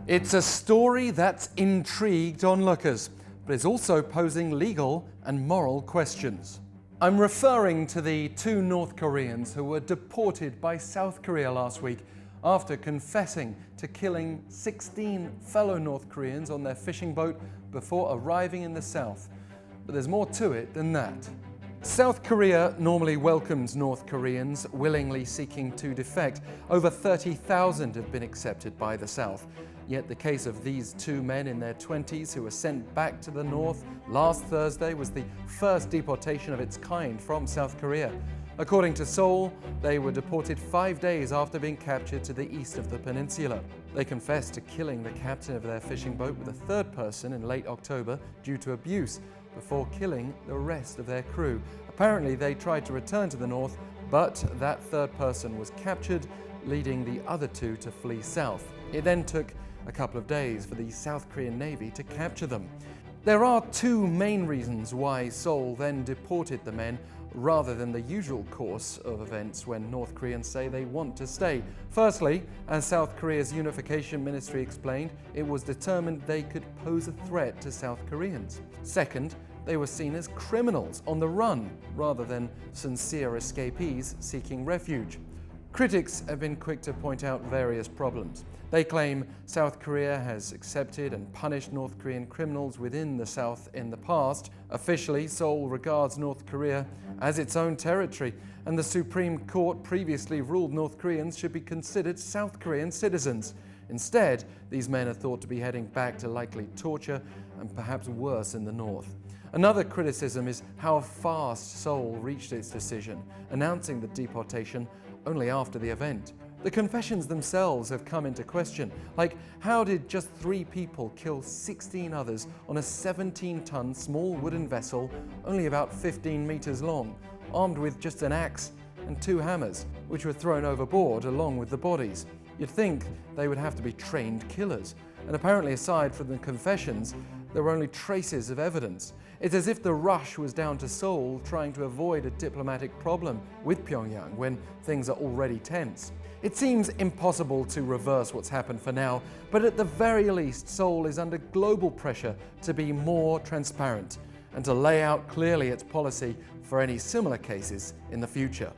It's a story that's intrigued onlookers, but is also posing legal and moral questions. I'm referring to the two North Koreans who were deported by South Korea last week after confessing to killing 16 fellow North Koreans on their fishing boat before arriving in the South. But there's more to it than that. South Korea normally welcomes North Koreans willingly seeking to defect. Over 30,000 have been accepted by the South. Yet the case of these two men in their 20s who were sent back to the North last Thursday was the first deportation of its kind from South Korea. According to Seoul, they were deported 5 days after being captured to the east of the peninsula. They confessed to killing the captain of their fishing boat with a third person in late October due to abuse, before killing the rest of their crew. Apparently, they tried to return to the North, but that third person was captured, leading the other two to flee south. It then took a couple of days for the South Korean Navy to capture them. There are two main reasons why Seoul then deported the men rather than the usual course of events when North Koreans say they want to stay. Firstly, as South Korea's Unification Ministry explained, it was determined they could pose a threat to South Koreans. Second, they were seen as criminals on the run rather than sincere escapees seeking refuge. Critics have been quick to point out various problems. They claim South Korea has accepted and punished North Korean criminals within the South in the past. Officially, Seoul regards North Korea as its own territory, and the Supreme Court previously ruled North Koreans should be considered South Korean citizens. Instead, these men are thought to be heading back to likely torture and perhaps worse in the North. Another criticism is how fast Seoul reached its decision, announcing the deportation only after the event. The confessions themselves have come into question, like how did just 3 people kill 16 others on a 17-ton small wooden vessel only about 15 meters long, armed with just an axe and 2 hammers, which were thrown overboard along with the bodies? You'd think they would have to be trained killers, and apparently aside from the confessions, there were only traces of evidence. It's as if the rush was down to Seoul trying to avoid a diplomatic problem with Pyongyang when things are already tense. It seems impossible to reverse what's happened for now, but at the very least, Seoul is under global pressure to be more transparent and to lay out clearly its policy for any similar cases in the future.